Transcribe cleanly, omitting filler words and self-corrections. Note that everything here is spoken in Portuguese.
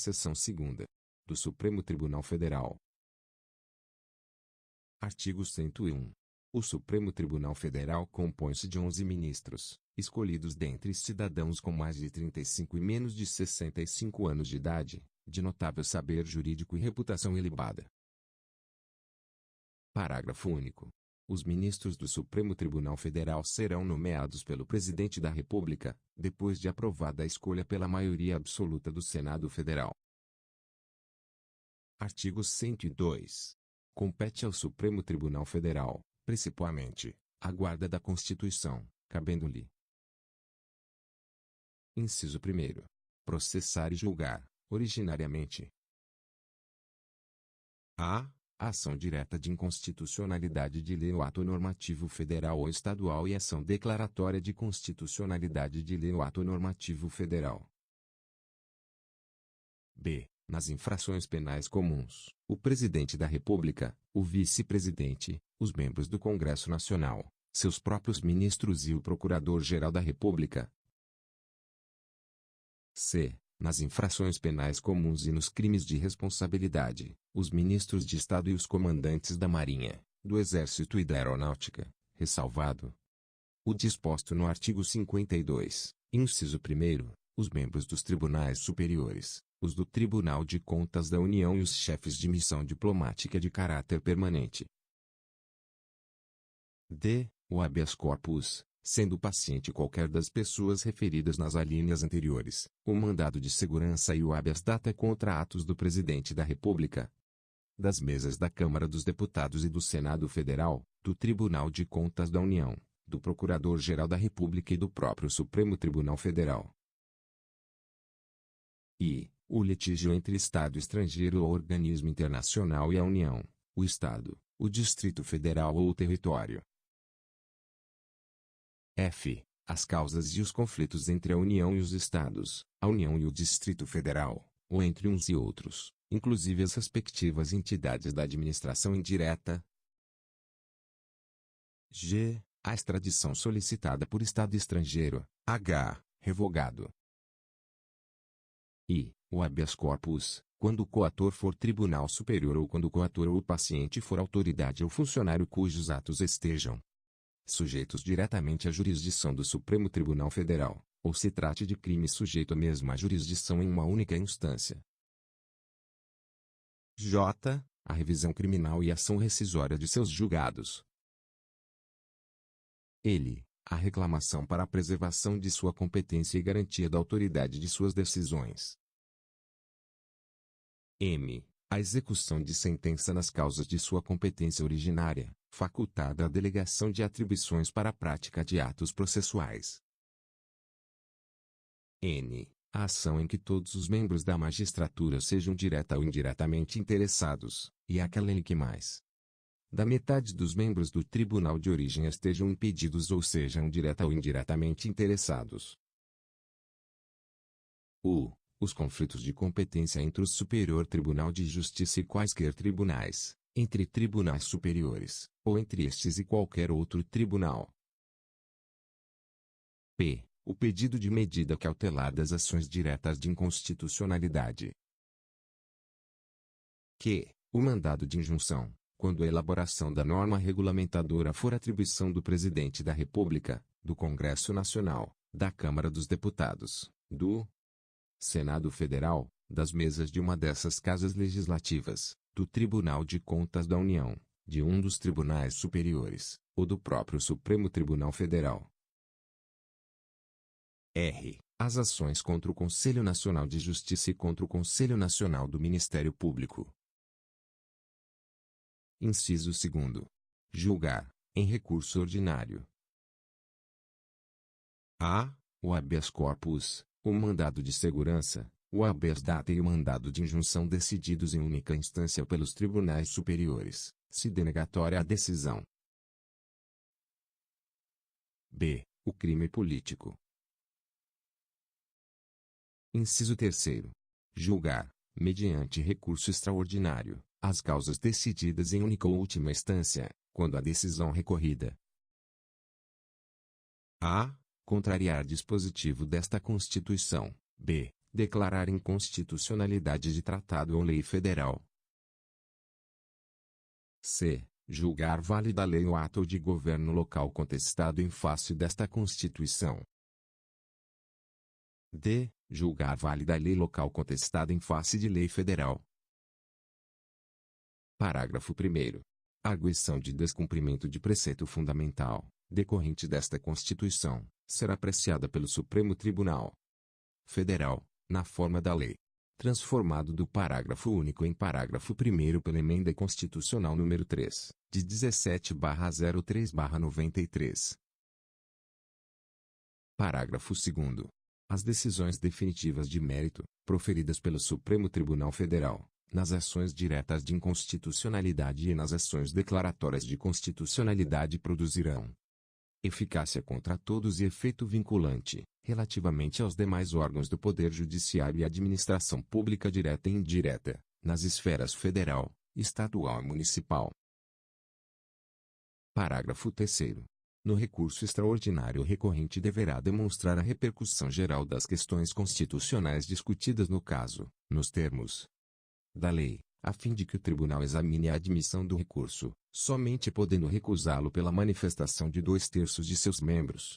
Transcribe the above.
Seção 2ª. Do Supremo Tribunal Federal. Artigo 101. O Supremo Tribunal Federal compõe-se de 11 ministros, escolhidos dentre cidadãos com mais de 35 e menos de 65 anos de idade, de notável saber jurídico e reputação ilibada. Parágrafo único. Os ministros do Supremo Tribunal Federal serão nomeados pelo Presidente da República, depois de aprovada a escolha pela maioria absoluta do Senado Federal. Artigo 102. Compete ao Supremo Tribunal Federal, principalmente, a guarda da Constituição, cabendo-lhe: Inciso 1º. Processar e julgar, originariamente, a ação direta de inconstitucionalidade de lei ou ato normativo federal ou estadual e ação declaratória de constitucionalidade de lei ou ato normativo federal. B. Nas infrações penais comuns, o Presidente da República, o Vice-Presidente, os membros do Congresso Nacional, seus próprios ministros e o Procurador-Geral da República. C. Nas infrações penais comuns e nos crimes de responsabilidade, os ministros de Estado e os comandantes da Marinha, do Exército e da Aeronáutica, ressalvado o disposto no artigo 52, inciso 1º, os membros dos tribunais superiores, os do Tribunal de Contas da União e os chefes de missão diplomática de caráter permanente. D. O habeas corpus, sendo paciente qualquer das pessoas referidas nas alíneas anteriores, o mandado de segurança e o habeas data contra atos do Presidente da República, das mesas da Câmara dos Deputados e do Senado Federal, do Tribunal de Contas da União, do Procurador-Geral da República e do próprio Supremo Tribunal Federal. I. O litígio entre Estado estrangeiro ou organismo internacional e a União, o Estado, o Distrito Federal ou o território. F. As causas e os conflitos entre a União e os Estados, a União e o Distrito Federal, ou entre uns e outros, inclusive as respectivas entidades da administração indireta. G. A extradição solicitada por Estado estrangeiro, H. Revogado. I. O habeas corpus, quando o coator for tribunal superior ou quando o coator ou o paciente for autoridade ou funcionário cujos atos estejam sujeitos diretamente à jurisdição do Supremo Tribunal Federal, ou se trate de crime sujeito à mesma jurisdição em uma única instância. J. A revisão criminal e ação rescisória de seus julgados. L. A reclamação para a preservação de sua competência e garantia da autoridade de suas decisões. M. A execução de sentença nas causas de sua competência originária, facultada a delegação de atribuições para a prática de atos processuais. N. A ação em que todos os membros da magistratura sejam direta ou indiretamente interessados, e aquela em que mais da metade dos membros do tribunal de origem estejam impedidos ou sejam direta ou indiretamente interessados. U. Os conflitos de competência entre o Superior Tribunal de Justiça e quaisquer tribunais, entre tribunais superiores, ou entre estes e qualquer outro tribunal. P. O pedido de medida cautelar das ações diretas de inconstitucionalidade. Q. O mandado de injunção, quando a elaboração da norma regulamentadora for atribuição do Presidente da República, do Congresso Nacional, da Câmara dos Deputados, do Senado Federal, das mesas de uma dessas casas legislativas, do Tribunal de Contas da União, de um dos tribunais superiores, ou do próprio Supremo Tribunal Federal. R. As ações contra o Conselho Nacional de Justiça e contra o Conselho Nacional do Ministério Público. Inciso 2º. Julgar, em recurso ordinário. A. O habeas corpus, o mandado de segurança, o habeas data e o mandado de injunção decididos em única instância pelos tribunais superiores, se denegatória a decisão. B. O crime político. Inciso 3º. Julgar, mediante recurso extraordinário, as causas decididas em única ou última instância, quando a decisão recorrida a. Contrariar dispositivo desta Constituição. B. Declarar inconstitucionalidade de tratado ou lei federal. C. Julgar válida a lei ou ato de governo local contestado em face desta Constituição. D. Julgar válida a lei local contestada em face de lei federal. Parágrafo 1º. A arguição de descumprimento de preceito fundamental, decorrente desta Constituição, será apreciada pelo Supremo Tribunal Federal, na forma da lei. Transformado do parágrafo único em parágrafo 1º pela Emenda Constitucional nº 3, de 17/03/93. Parágrafo 2º. As decisões definitivas de mérito, proferidas pelo Supremo Tribunal Federal, nas ações diretas de inconstitucionalidade e nas ações declaratórias de constitucionalidade produzirão eficácia contra todos e efeito vinculante, relativamente aos demais órgãos do Poder Judiciário e Administração Pública direta e indireta, nas esferas federal, estadual e municipal. Parágrafo 3º. No recurso extraordinário, o recorrente deverá demonstrar a repercussão geral das questões constitucionais discutidas no caso, nos termos da lei, a fim de que o tribunal examine a admissão do recurso, somente podendo recusá-lo pela manifestação de 2/3 de seus membros,